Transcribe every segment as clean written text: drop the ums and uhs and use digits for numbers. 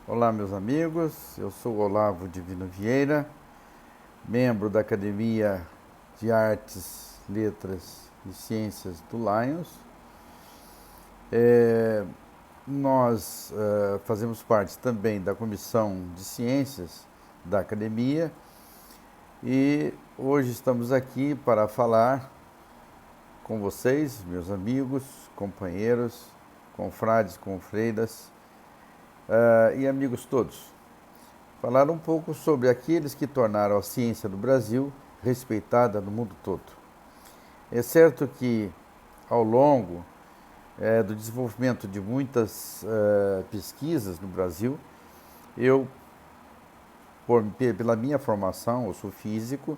Olá, meus amigos. Eu sou Olavo Divino Vieira, membro da Academia de Artes, Letras e Ciências do Lions. Nós fazemos parte também da Comissão de Ciências da Academia e hoje estamos aqui para falar com vocês, meus amigos, companheiros, confrades, confreiras e amigos todos. Falar um pouco sobre aqueles que tornaram a ciência do Brasil respeitada no mundo todo. É certo que, ao longo do desenvolvimento de muitas pesquisas no Brasil, eu, pela minha formação, eu sou físico,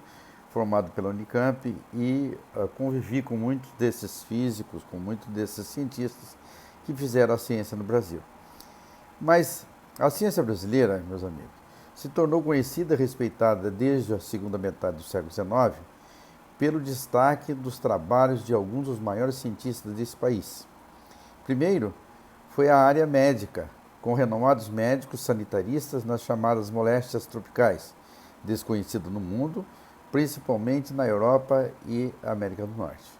formado pela Unicamp e convivi com muitos desses físicos, com muitos desses cientistas que fizeram a ciência no Brasil. Mas a ciência brasileira, meus amigos, se tornou conhecida e respeitada desde a segunda metade do século XIX pelo destaque dos trabalhos de alguns dos maiores cientistas desse país. Primeiro, foi a área médica, com renomados médicos sanitaristas nas chamadas moléstias tropicais, desconhecido no mundo, principalmente na Europa e América do Norte.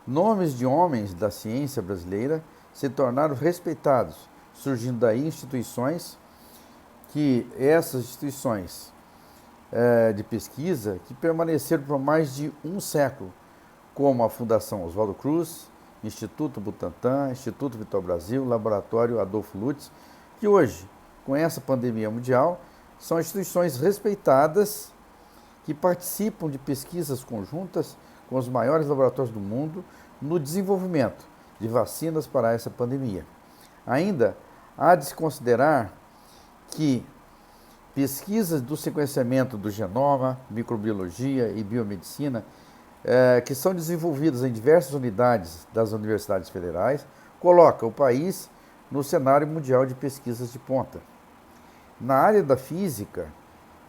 Nomes de homens da ciência brasileira se tornaram respeitados, surgindo daí instituições essas instituições de pesquisa que permaneceram por mais de um século, como a Fundação Oswaldo Cruz, Instituto Butantan, Instituto Vital Brasil, Laboratório Adolfo Lutz, que hoje, com essa pandemia mundial, são instituições respeitadas que participam de pesquisas conjuntas com os maiores laboratórios do mundo no desenvolvimento de vacinas para essa pandemia. Ainda há de se considerar que pesquisas do sequenciamento do genoma, microbiologia e biomedicina, que são desenvolvidas em diversas unidades das universidades federais, colocam o país no cenário mundial de pesquisas de ponta. Na área da física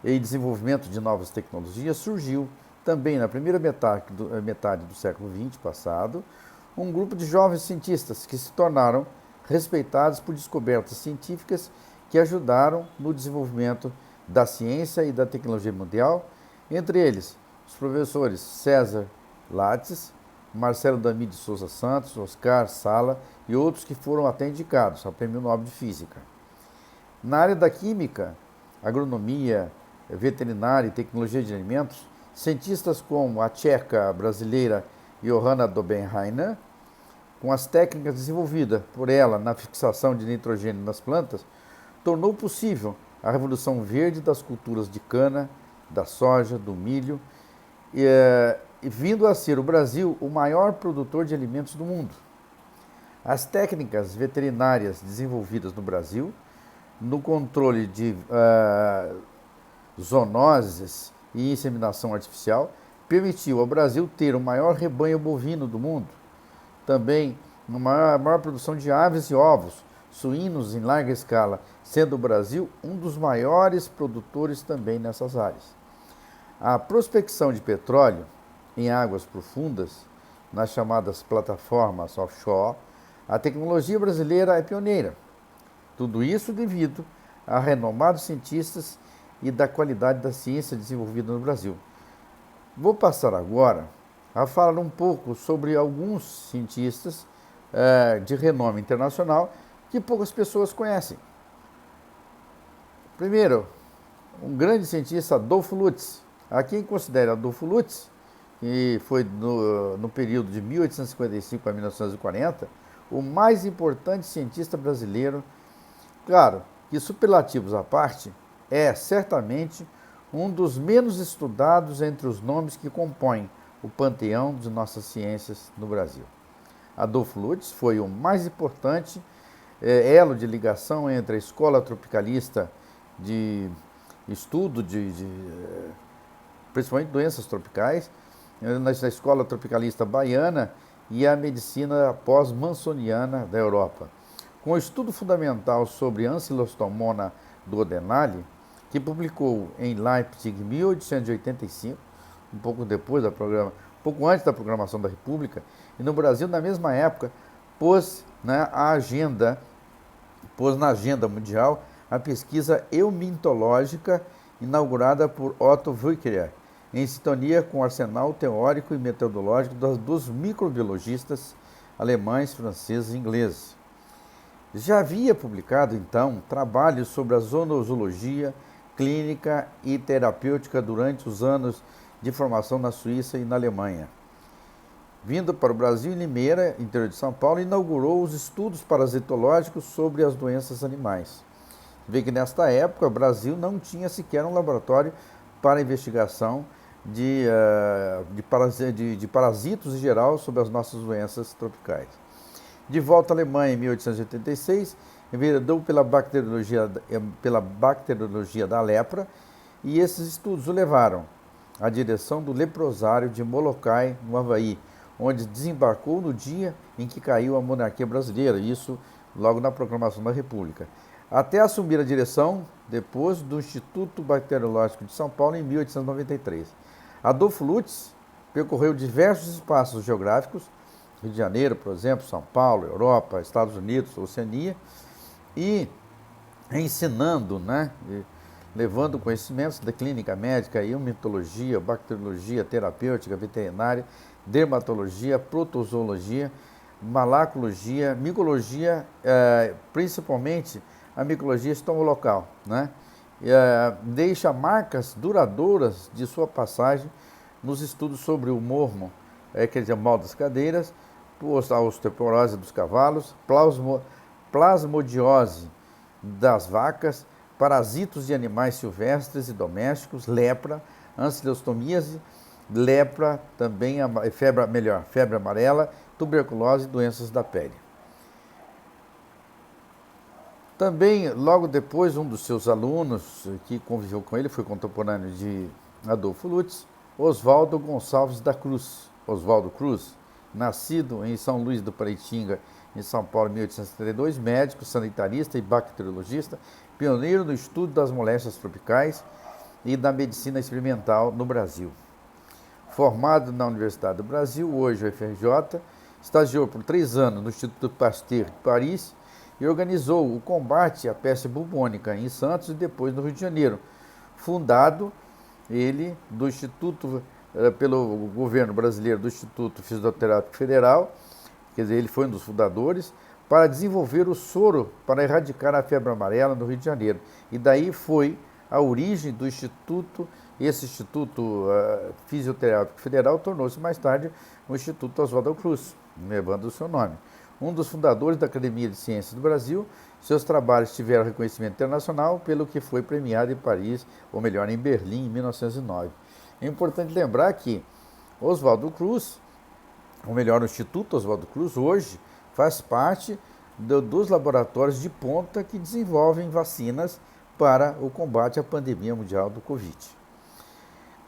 e desenvolvimento de novas tecnologias, surgiu também na primeira metade do século XX passado, um grupo de jovens cientistas que se tornaram respeitados por descobertas científicas que ajudaram no desenvolvimento da ciência e da tecnologia mundial, entre eles os professores César Lattes, Marcelo Dami de Souza Santos, Oscar Sala e outros que foram até indicados ao Prêmio Nobel de Física. Na área da química, agronomia, veterinária e tecnologia de alimentos, cientistas como a tcheca brasileira Johanna Dobenreiner, com as técnicas desenvolvidas por ela na fixação de nitrogênio nas plantas, tornou possível a revolução verde das culturas de cana, da soja, do milho, e vindo a ser o Brasil o maior produtor de alimentos do mundo. As técnicas veterinárias desenvolvidas no Brasil, no controle de zoonoses e inseminação artificial, permitiu ao Brasil ter o maior rebanho bovino do mundo, também a maior produção de aves e ovos, suínos em larga escala, sendo o Brasil um dos maiores produtores também nessas áreas. A prospecção de petróleo em águas profundas, nas chamadas plataformas offshore, a tecnologia brasileira é pioneira. Tudo isso devido a renomados cientistas e da qualidade da ciência desenvolvida no Brasil. Vou passar agora a falar um pouco sobre alguns cientistas de renome internacional que poucas pessoas conhecem. Primeiro, um grande cientista, Adolfo Lutz. Há quem considere Adolfo Lutz, que foi no período de 1855 a 1940, o mais importante cientista brasileiro. Claro que, superlativos à parte, é certamente um dos menos estudados entre os nomes que compõem o panteão de nossas ciências no Brasil. Adolfo Lutz foi o mais importante elo de ligação entre a escola tropicalista de estudo principalmente doenças tropicais, na escola tropicalista baiana e a medicina pós-mansoniana da Europa. Com o estudo fundamental sobre Ancylostomona duodenale, que publicou em Leipzig em 1885, um pouco antes da proclamação da República, e no Brasil, na mesma época, pôs na agenda mundial a pesquisa eumintológica inaugurada por Otto Wickerer, em sintonia com o arsenal teórico e metodológico dos microbiologistas alemães, franceses e ingleses. Já havia publicado, então, trabalhos sobre a zoonoologia clínica e terapêutica durante os anos de formação na Suíça e na Alemanha. Vindo para o Brasil, em Limeira, interior de São Paulo, inaugurou os estudos parasitológicos sobre as doenças animais. Vê que nesta época o Brasil não tinha sequer um laboratório para investigação de parasitos em geral sobre as nossas doenças tropicais. De volta à Alemanha em 1886, enveredou pela bacteriologia da lepra, e esses estudos o levaram à direção do leprosário de Molokai, no Havaí, onde desembarcou no dia em que caiu a monarquia brasileira, isso logo na proclamação da República, até assumir a direção depois do Instituto Bacteriológico de São Paulo em 1893. Adolfo Lutz percorreu diversos espaços geográficos, Rio de Janeiro, por exemplo, São Paulo, Europa, Estados Unidos, Oceania, e ensinando, levando conhecimentos da clínica médica, imunologia, bacteriologia, terapêutica, veterinária, dermatologia, protozoologia, malacologia, micologia, principalmente a micologia estomolocal, deixa marcas duradouras de sua passagem nos estudos sobre o mormo, quer dizer, mal das cadeiras, a osteoporose dos cavalos, plasmodiose das vacas, parasitos de animais silvestres e domésticos, lepra, ancilostomíase, lepra, também febre amarela, tuberculose e doenças da pele. Também, logo depois, um dos seus alunos que conviveu com ele, foi contemporâneo de Adolfo Lutz, Oswaldo Gonçalves da Cruz, Oswaldo Cruz, nascido em São Luís do Paraitinga, em São Paulo, em 1872, médico, sanitarista e bacteriologista, pioneiro no estudo das moléstias tropicais e da medicina experimental no Brasil. Formado na Universidade do Brasil, hoje o UFRJ, estagiou por 3 anos no Instituto Pasteur de Paris e organizou o combate à peste bubônica em Santos e depois no Rio de Janeiro, fundado ele do Instituto, pelo governo brasileiro, do Instituto Fisioterápico Federal, quer dizer, ele foi um dos fundadores, para desenvolver o soro para erradicar a febre amarela no Rio de Janeiro. E daí foi a origem do Instituto. Esse Instituto Fisioterápico Federal tornou-se mais tarde o Instituto Oswaldo Cruz, levando o seu nome. Um dos fundadores da Academia de Ciências do Brasil, seus trabalhos tiveram reconhecimento internacional, pelo que foi premiado em Paris, ou melhor, em Berlim, em 1909. É importante lembrar que Oswaldo Cruz, ou melhor, o Instituto Oswaldo Cruz, hoje faz parte dos laboratórios de ponta que desenvolvem vacinas para o combate à pandemia mundial do Covid.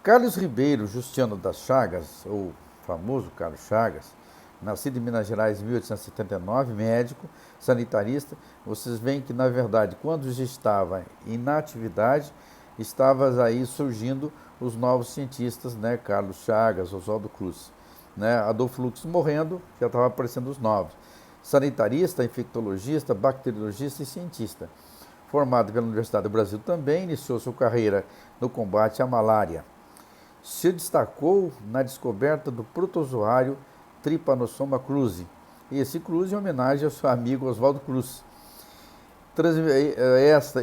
Carlos Ribeiro Justiano das Chagas, ou famoso Carlos Chagas, nascido em Minas Gerais em 1879, médico, sanitarista. Vocês veem que, na verdade, quando já estava em atividade, estavam aí surgindo os novos cientistas, Carlos Chagas, Oswaldo Cruz. Adolfo Lutz morrendo, já estavam aparecendo os novos. Sanitarista, infectologista, bacteriologista e cientista. Formado pela Universidade do Brasil também, iniciou sua carreira no combate à malária. Se destacou na descoberta do protozoário Trypanosoma cruzi. E esse cruzi é homenagem ao seu amigo Oswaldo Cruz.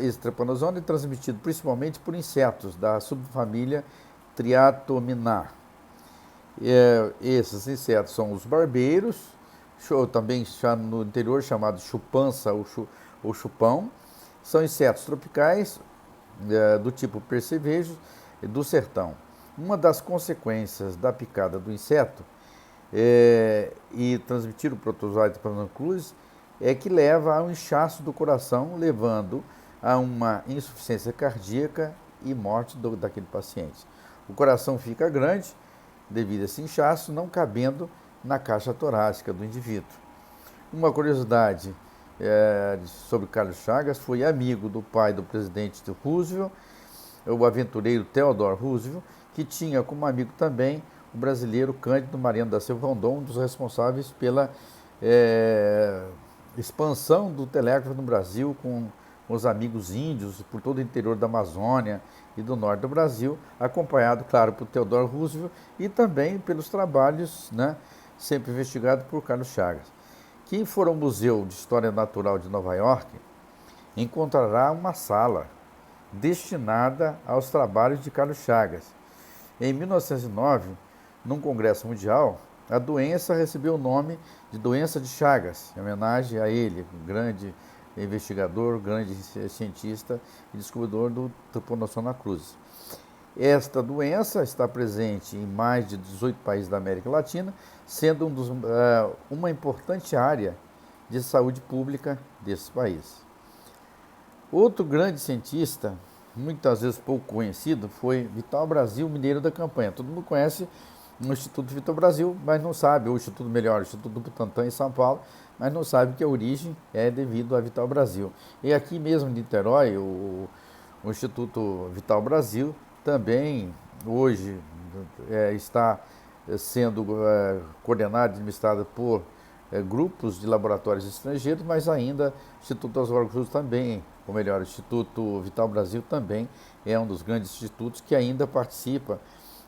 Esse Trypanosoma é transmitido principalmente por insetos da subfamília Triatominae. Esses insetos são os barbeiros, também no interior chamado chupança ou chupão. São insetos tropicais do tipo percevejo do sertão. Uma das consequências da picada do inseto e transmitir o protozoário Trypanosoma cruzi é que leva a um inchaço do coração, levando a uma insuficiência cardíaca e morte daquele paciente. O coração fica grande devido a esse inchaço, não cabendo na caixa torácica do indivíduo. Uma curiosidade sobre Carlos Chagas: foi amigo do pai do presidente Roosevelt, o aventureiro Theodore Roosevelt, que tinha como amigo também o brasileiro Cândido Mariano da Silva Rondon, um dos responsáveis pela expansão do telégrafo no Brasil, com com os amigos índios por todo o interior da Amazônia e do norte do Brasil, acompanhado, claro, por Theodore Roosevelt e também pelos trabalhos, né, sempre investigados por Carlos Chagas. Quem for ao Museu de História Natural de Nova York encontrará uma sala destinada aos trabalhos de Carlos Chagas. Em 1909, num congresso mundial, a doença recebeu o nome de doença de Chagas, em homenagem a ele, grande investigador, grande cientista e descobridor do Trypanosoma na cruz. Esta doença está presente em mais de 18 países da América Latina, sendo uma importante área de saúde pública desses países. Outro grande cientista, muitas vezes pouco conhecido, foi Vital Brasil, mineiro da campanha. Todo mundo conhece o Instituto Vital Brasil, mas não sabe, ou o Instituto Melhor, o Instituto do Butantan em São Paulo, mas não sabe que a origem é devido a Vital Brasil. E aqui mesmo em Niterói, o Instituto Vital Brasil também hoje está sendo coordenado e administrado por grupos de laboratórios estrangeiros, mas ainda o Instituto Oswaldo Cruz também, ou melhor, o Instituto Vital Brasil também é um dos grandes institutos que ainda participa,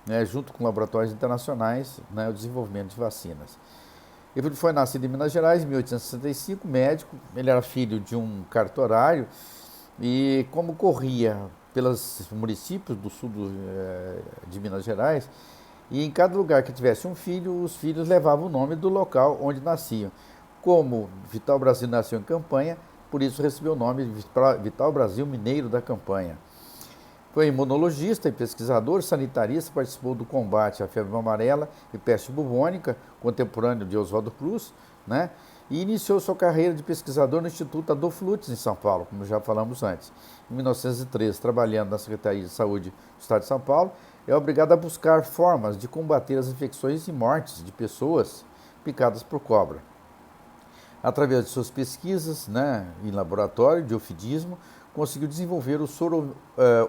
né, junto com laboratórios internacionais, né, o desenvolvimento de vacinas. Ele foi nascido em Minas Gerais em 1865, médico. Ele era filho de um cartorário e, como corria pelos municípios do sul de Minas Gerais, e em cada lugar que tivesse um filho, os filhos levavam o nome do local onde nasciam. Como Vital Brasil nasceu em Campanha, por isso recebeu o nome de Vital Brasil Mineiro da Campanha. Foi imunologista e pesquisador, sanitarista, participou do combate à febre amarela e peste bubônica, contemporâneo de Oswaldo Cruz, né? E iniciou sua carreira de pesquisador no Instituto Adolfo Lutz, em São Paulo, como já falamos antes. Em 1913, trabalhando na Secretaria de Saúde do Estado de São Paulo, é obrigado a buscar formas de combater as infecções e mortes de pessoas picadas por cobra. Através de suas pesquisas, né, em laboratório de ofidismo, conseguiu desenvolver o soro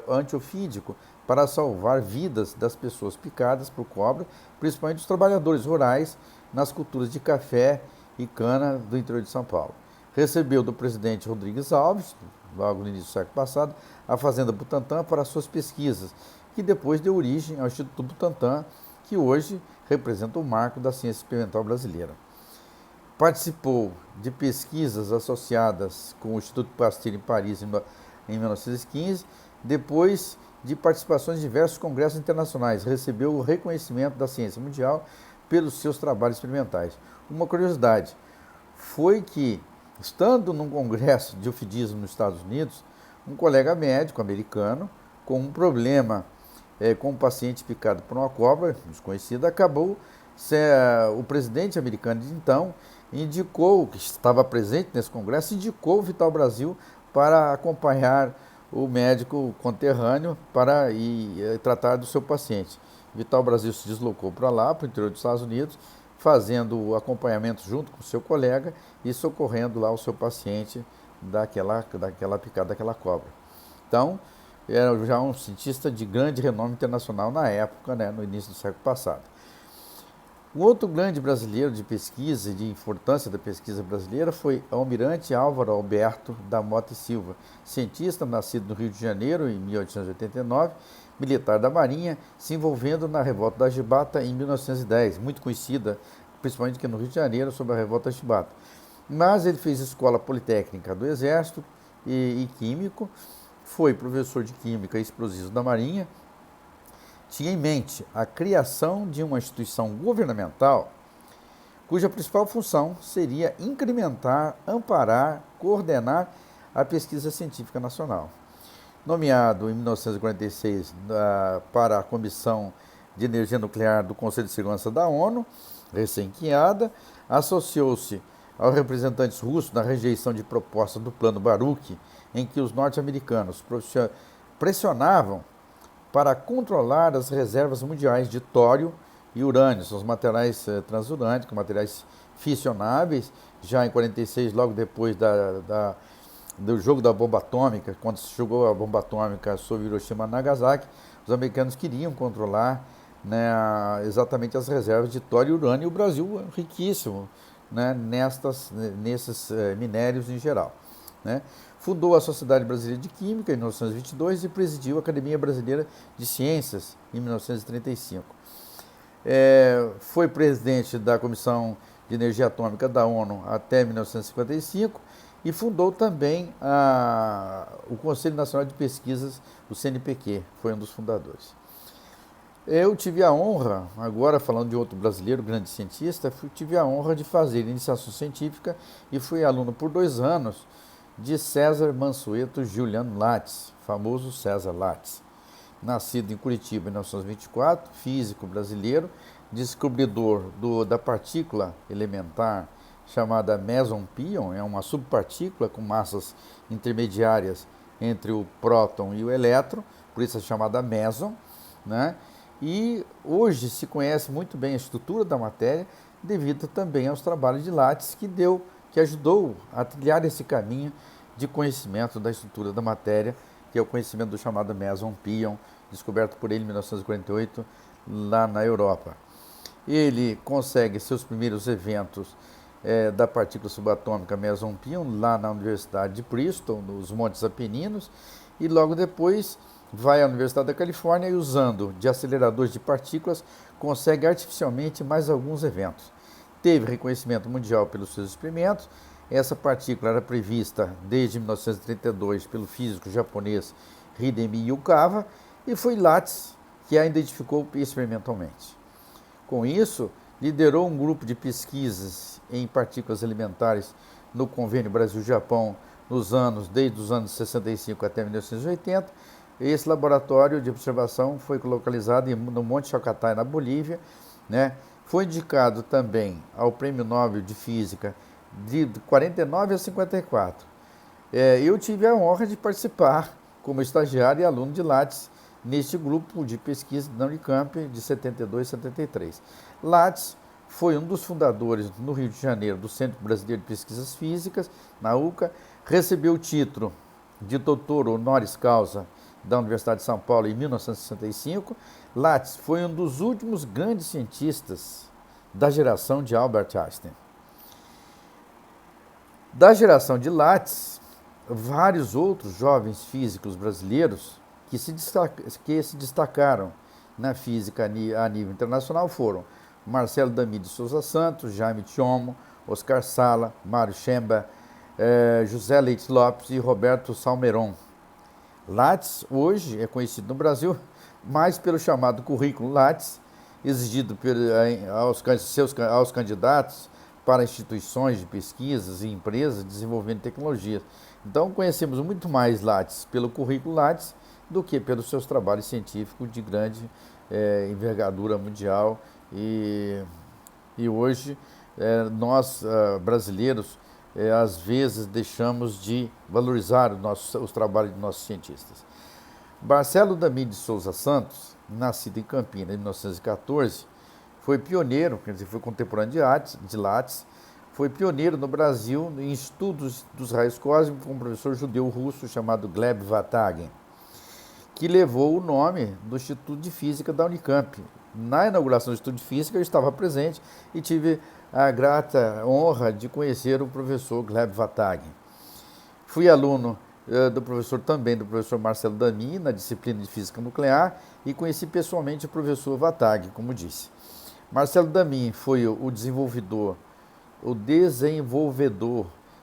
antiofídico para salvar vidas das pessoas picadas por cobra, principalmente os trabalhadores rurais nas culturas de café e cana do interior de São Paulo. Recebeu do presidente Rodrigues Alves, logo no início do século passado, a Fazenda Butantan para suas pesquisas, que depois deu origem ao Instituto Butantan, que hoje representa o marco da ciência experimental brasileira. Participou de pesquisas associadas com o Instituto Pasteur em Paris em 1915, depois de participações em diversos congressos internacionais. Recebeu o reconhecimento da ciência mundial pelos seus trabalhos experimentais. Uma curiosidade foi que, estando num congresso de ofidismo nos Estados Unidos, um colega médico americano, com um problema com um paciente picado por uma cobra desconhecida, acabou o presidente americano de então indicou, que estava presente nesse congresso, indicou o Vital Brasil para acompanhar o médico conterrâneo para ir tratar do seu paciente. Vital Brasil se deslocou para lá, para o interior dos Estados Unidos, fazendo o acompanhamento junto com o seu colega e socorrendo lá o seu paciente daquela picada daquela cobra. Então, era já um cientista de grande renome internacional na época, né, no início do século passado. Um outro grande brasileiro de pesquisa e de importância da pesquisa brasileira foi o almirante Álvaro Alberto da Mota e Silva, cientista nascido no Rio de Janeiro em 1889, militar da Marinha, se envolvendo na Revolta da Chibata em 1910, muito conhecida, principalmente aqui no Rio de Janeiro, sobre a Revolta da Chibata. Mas ele fez escola politécnica do Exército e químico, foi professor de Química e Explosivos da Marinha, tinha em mente a criação de uma instituição governamental cuja principal função seria incrementar, amparar, coordenar a pesquisa científica nacional. Nomeado em 1946 para a Comissão de Energia Nuclear do Conselho de Segurança da ONU, recém-criada, associou-se aos representantes russos na rejeição de proposta do Plano Baruch, em que os norte-americanos pressionavam para controlar as reservas mundiais de tório e urânio, são os materiais transurânicos, materiais fissionáveis. Já em 46, logo depois do jogo da bomba atômica, quando se jogou a bomba atômica sobre Hiroshima e Nagasaki, os americanos queriam controlar, né, exatamente as reservas de tório e urânio, e o Brasil é riquíssimo, né, nesses minérios em geral, né. Fundou a Sociedade Brasileira de Química em 1922 e presidiu a Academia Brasileira de Ciências em 1935. Foi presidente da Comissão de Energia Atômica da ONU até 1955 e fundou também o Conselho Nacional de Pesquisas, o CNPq, foi um dos fundadores. Eu tive a honra, agora falando de outro brasileiro, grande cientista, tive a honra de fazer iniciação científica e fui aluno por 2 anos de César Mansueto Giuliano Lattes, famoso César Lattes. Nascido em Curitiba em 1924, físico brasileiro, descobridor da partícula elementar chamada meson-pion, é uma subpartícula com massas intermediárias entre o próton e o elétron, por isso é chamada meson, né? E hoje se conhece muito bem a estrutura da matéria, devido também aos trabalhos de Lattes, que ajudou a trilhar esse caminho de conhecimento da estrutura da matéria, que é o conhecimento do chamado meson-pion, descoberto por ele em 1948, lá na Europa. Ele consegue seus primeiros eventos da partícula subatômica meson-pion lá na Universidade de Princeton, nos Montes Apeninos, e logo depois vai à Universidade da Califórnia e, usando de aceleradores de partículas, consegue artificialmente mais alguns eventos. Teve reconhecimento mundial pelos seus experimentos. Essa partícula era prevista desde 1932 pelo físico japonês Hidemi Yukawa e foi Lattes que a identificou experimentalmente. Com isso, liderou um grupo de pesquisas em partículas elementares no Convênio Brasil-Japão desde os anos 65 até 1980. Esse laboratório de observação foi localizado no Monte Chacatay, na Bolívia, né? Foi indicado também ao Prêmio Nobel de Física de 49 a 54. Eu tive a honra de participar como estagiário e aluno de Lattes neste grupo de pesquisa da Unicamp de 72 a 73. Lattes foi um dos fundadores no Rio de Janeiro do Centro Brasileiro de Pesquisas Físicas, na UCA, recebeu o título de doutor honoris causa da Universidade de São Paulo em 1965. Lattes foi um dos últimos grandes cientistas da geração de Albert Einstein. Da geração de Lattes, vários outros jovens físicos brasileiros que se destacaram na física a nível internacional foram Marcelo Damy de Souza Santos, Jaime Thiomo, Oscar Sala, Mário Chemba, José Leite Lopes e Roberto Salmeron. Lattes hoje é conhecido no Brasil mais pelo chamado currículo Lattes, exigido aos candidatos para instituições de pesquisas e empresas desenvolvendo tecnologias. Então conhecemos muito mais Lattes pelo currículo Lattes do que pelos seus trabalhos científicos de grande envergadura mundial. E hoje nós brasileiros às vezes deixamos de valorizar os trabalhos de nossos cientistas. Marcelo Damy de Souza Santos, nascido em Campinas em 1914, foi pioneiro, quer dizer, foi contemporâneo de Lattes, foi pioneiro no Brasil em estudos dos raios cósmicos com um professor judeu-russo chamado Gleb Vatagen, que levou o nome do Instituto de Física da Unicamp. Na inauguração do Instituto de Física eu estava presente e tive a grata honra de conhecer o professor Gleb Vatagen. Fui aluno do professor Marcelo Damy na disciplina de Física Nuclear e conheci pessoalmente o professor Vatagen, como disse. Marcelo Damy foi o desenvolvedor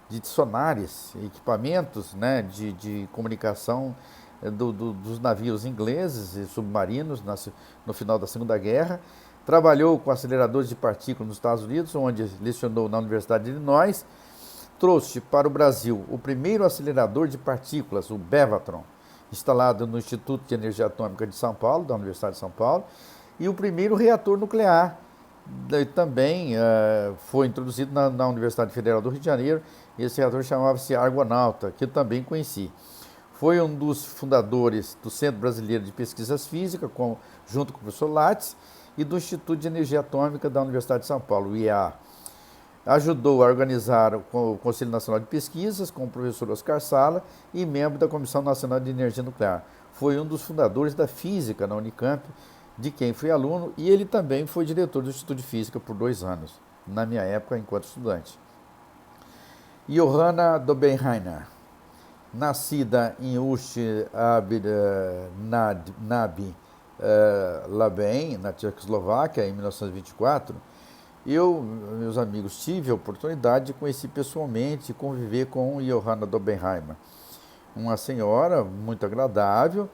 de sonares, equipamentos, né, de comunicação dos navios ingleses e submarinos no final da Segunda Guerra. Trabalhou com aceleradores de partículas nos Estados Unidos, onde lecionou na Universidade de Illinois. Trouxe para o Brasil o primeiro acelerador de partículas, o Bevatron, instalado no Instituto de Energia Atômica de São Paulo, da Universidade de São Paulo, e o primeiro reator nuclear. Também foi introduzido na Universidade Federal do Rio de Janeiro. Esse reator chamava-se Argonauta, que eu também conheci. Foi um dos fundadores do Centro Brasileiro de Pesquisas Físicas, junto com o professor Lattes, e do Instituto de Energia Atômica da Universidade de São Paulo, o IEA. Ajudou a organizar o Conselho Nacional de Pesquisas com o professor Oscar Sala e membro da Comissão Nacional de Energia Nuclear. Foi um dos fundadores da física na Unicamp, de quem fui aluno, e ele também foi diretor do Instituto de Física por 2 anos, na minha época, enquanto estudante. Johanna Dobenheimer nascida em Ust nad Labem, na Tchecoslováquia, em 1924, eu, meus amigos, tive a oportunidade de conhecer pessoalmente e conviver com Johanna Dobenheimer, uma senhora muito agradável.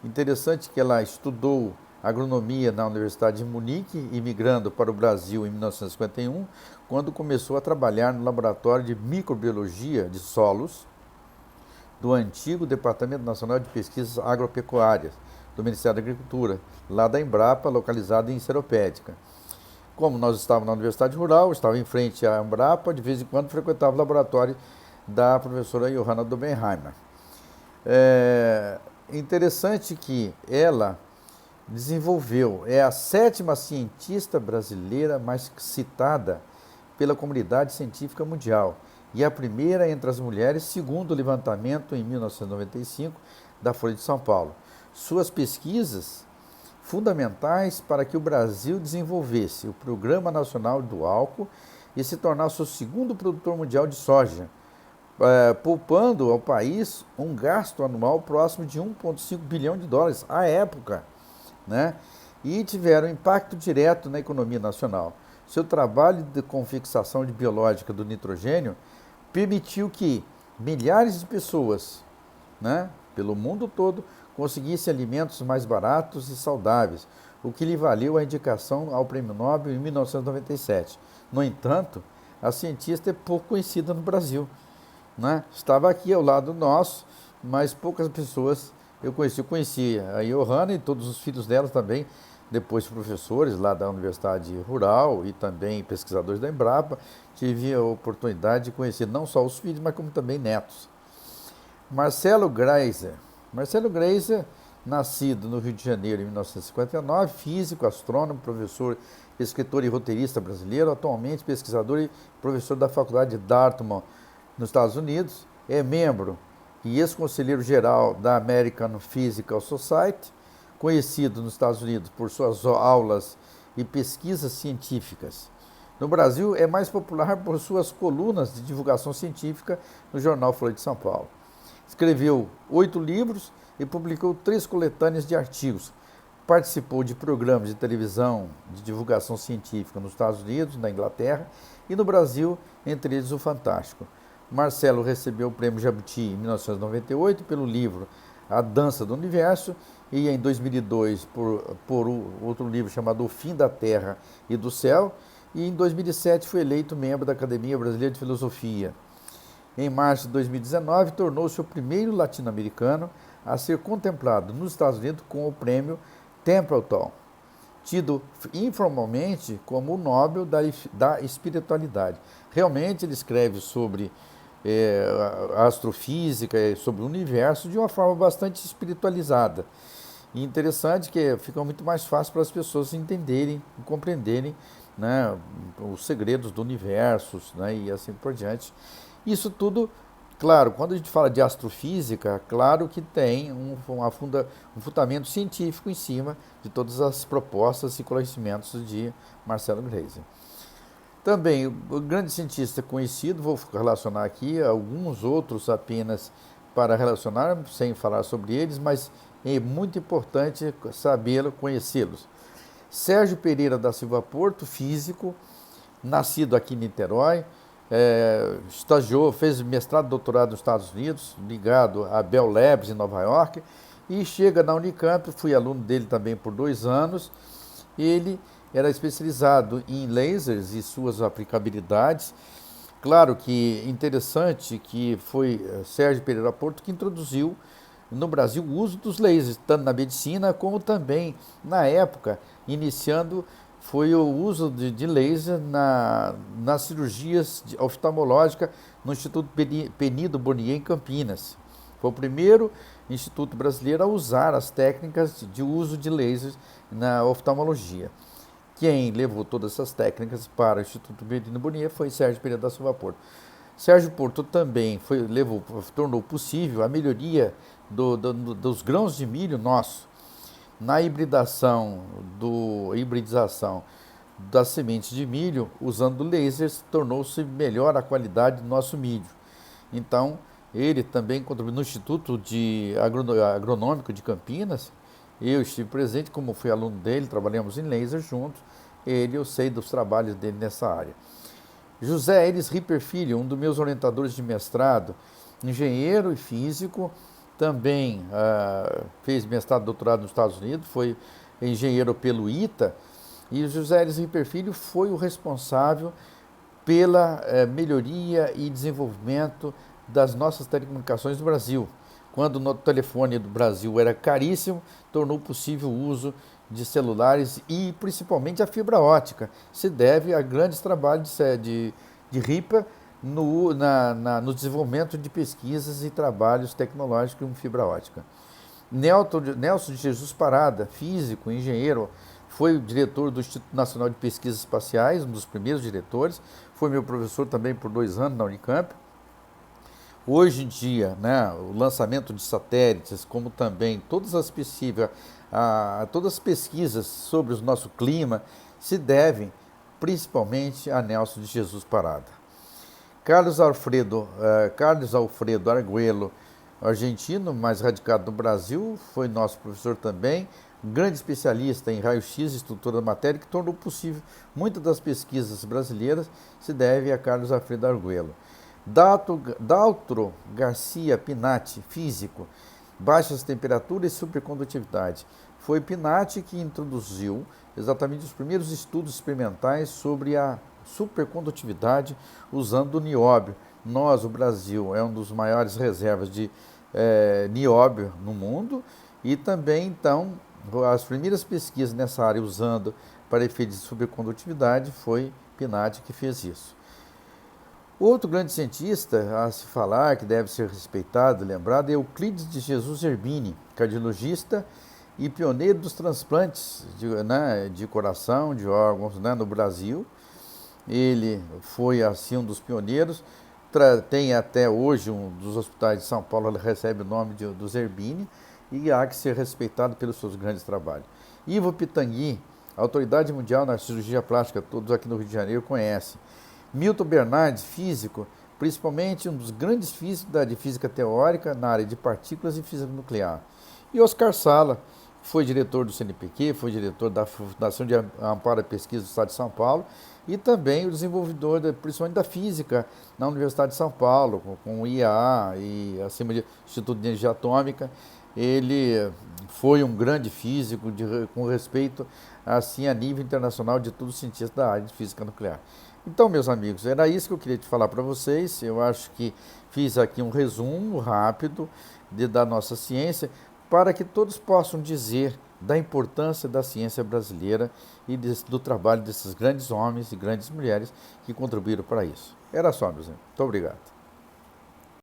Interessante que ela estudou agronomia na Universidade de Munique, imigrando para o Brasil em 1951, quando começou a trabalhar no laboratório de microbiologia de solos do antigo Departamento Nacional de Pesquisas Agropecuárias do Ministério da Agricultura, lá da Embrapa, localizada em Seropédica. Como nós estávamos na Universidade Rural, estava em frente à Embrapa, de vez em quando frequentava o laboratório da professora Johanna Dobenheimer. É interessante que ela desenvolveu, é a 7ª cientista brasileira mais citada pela comunidade científica mundial e a primeira entre as mulheres, segundo o levantamento em 1995 da Folha de São Paulo. Suas pesquisas fundamentais para que o Brasil desenvolvesse o Programa Nacional do Álcool e se tornasse o segundo produtor mundial de soja, poupando ao país um gasto anual próximo de 1,5 bilhão de dólares à época, né? E tiveram impacto direto na economia nacional. Seu trabalho de confixação de biológica do nitrogênio permitiu que milhares de pessoas, né, pelo mundo todo, conseguissem alimentos mais baratos e saudáveis, o que lhe valeu a indicação ao Prêmio Nobel em 1997. No entanto, a cientista é pouco conhecida no Brasil, né? Estava aqui ao lado nosso, mas poucas pessoas eu conheci. Eu conheci a Johanna e todos os filhos dela também, depois professores lá da Universidade Rural e também pesquisadores da Embrapa. Tive a oportunidade de conhecer não só os filhos, mas como também netos. Marcelo Greiser. Marcelo Greiser, nascido no Rio de Janeiro em 1959, físico, astrônomo, professor, escritor e roteirista brasileiro, atualmente pesquisador e professor da Faculdade de Dartmouth, nos Estados Unidos, é membro e ex-conselheiro geral da American Physical Society, conhecido nos Estados Unidos por suas aulas e pesquisas científicas. No Brasil, é mais popular por suas colunas de divulgação científica no jornal Folha de São Paulo. Escreveu 8 livros e publicou 3 coletâneas de artigos. Participou de programas de televisão de divulgação científica nos Estados Unidos, na Inglaterra e no Brasil, entre eles o Fantástico. Marcelo recebeu o Prêmio Jabuti em 1998 pelo livro A Dança do Universo e em 2002 por outro livro chamado O Fim da Terra e do Céu, e em 2007 foi eleito membro da Academia Brasileira de Filosofia. Em março de 2019, tornou-se o primeiro latino-americano a ser contemplado nos Estados Unidos com o Prêmio Templeton, tido informalmente como o Nobel da Espiritualidade. Realmente ele escreve sobre a astrofísica, sobre o universo de uma forma bastante espiritualizada. E interessante que fica muito mais fácil para as pessoas entenderem e compreenderem, né, os segredos do universo, né, e assim por diante. Isso tudo, claro, quando a gente fala de astrofísica, claro que tem um fundamento científico em cima de todas as propostas e conhecimentos de Marcelo Greiser. Também, o grande cientista conhecido, vou relacionar aqui alguns outros apenas para relacionar, sem falar sobre eles, mas é muito importante sabê-lo, conhecê-los. Sérgio Pereira da Silva Porto, físico, nascido aqui em Niterói, estagiou, fez mestrado e doutorado nos Estados Unidos, ligado à Bell Labs em Nova York, e chega na Unicamp, fui aluno dele também por 2 anos. Ele era especializado em lasers e suas aplicabilidades. Claro que interessante que foi Sérgio Pereira Porto que introduziu no Brasil o uso dos lasers, tanto na medicina como também, na época, iniciando, foi o uso de laser nas cirurgias oftalmológicas no Instituto Penido Bonier, em Campinas. Foi o primeiro instituto brasileiro a usar as técnicas de uso de lasers na oftalmologia. Quem levou todas essas técnicas para o Instituto Penido Bonier foi Sérgio Pereira da Silva Porto. Sérgio Porto também tornou possível a melhoria dos grãos de milho nosso. Na hibridização das sementes de milho, usando lasers, tornou-se melhor a qualidade do nosso milho. Então, Ele também contribuiu no Instituto Agronômico de Campinas. Eu estive presente, como fui aluno dele, trabalhamos em laser juntos. Eu sei dos trabalhos dele nessa área. José Elis Ripper Filho, um dos meus orientadores de mestrado, engenheiro e físico, também fez mestrado e doutorado nos Estados Unidos, foi engenheiro pelo ITA, e o José Elis Ripper Filho foi o responsável pela melhoria e desenvolvimento das nossas telecomunicações no Brasil. Quando o telefone do Brasil era caríssimo, tornou possível o uso de celulares e principalmente a fibra ótica. Se deve a grandes trabalhos de Ripper no desenvolvimento de pesquisas e trabalhos tecnológicos com fibra ótica. Nelson de Jesus Parada, físico, engenheiro, foi o diretor do Instituto Nacional de Pesquisas Espaciais, um dos primeiros diretores, foi meu professor também por 2 anos na Unicamp. Hoje em dia, né, o lançamento de satélites, como também todas as pesquisas sobre o nosso clima, se devem principalmente a Nelson de Jesus Parada. Carlos Alfredo Arguello, argentino, mas radicado no Brasil, foi nosso professor também, grande especialista em raio-x e estrutura da matéria, que tornou possível muitas das pesquisas brasileiras, se deve a Carlos Alfredo Arguello. Daltro Garcia Pinatti, físico, baixas temperaturas e supercondutividade. Foi Pinatti que introduziu exatamente os primeiros estudos experimentais sobre a supercondutividade usando o nióbio. O Brasil, é um dos maiores reservas de nióbio no mundo e também, então, as primeiras pesquisas nessa área usando para efeitos de supercondutividade foi Pinatti que fez isso. Outro grande cientista a se falar, que deve ser respeitado e lembrado, é Euclides de Jesus Zerbini, cardiologista e pioneiro dos transplantes de coração, de órgãos, no Brasil. Ele foi, assim, um dos pioneiros. Tem até hoje um dos hospitais de São Paulo, ele recebe o nome do Zerbini e há que ser respeitado pelos seus grandes trabalhos. Ivo Pitangui, autoridade mundial na cirurgia plástica, todos aqui no Rio de Janeiro conhecem. Milton Bernardes, físico, principalmente um dos grandes físicos de física teórica na área de partículas e física nuclear. E Oscar Sala, foi diretor do CNPq, foi diretor da Fundação de Amparo à Pesquisa do Estado de São Paulo e também o desenvolvedor, principalmente da física, na Universidade de São Paulo, com o IAA e acima do Instituto de Energia Atômica. Ele foi um grande físico com respeito assim a nível internacional de todos os cientistas da área de física nuclear. Então, meus amigos, era isso que eu queria te falar para vocês. Eu acho que fiz aqui um resumo rápido da nossa ciência para que todos possam dizer da importância da ciência brasileira e do trabalho desses grandes homens e grandes mulheres que contribuíram para isso. Era só, meus amigos. Muito obrigado.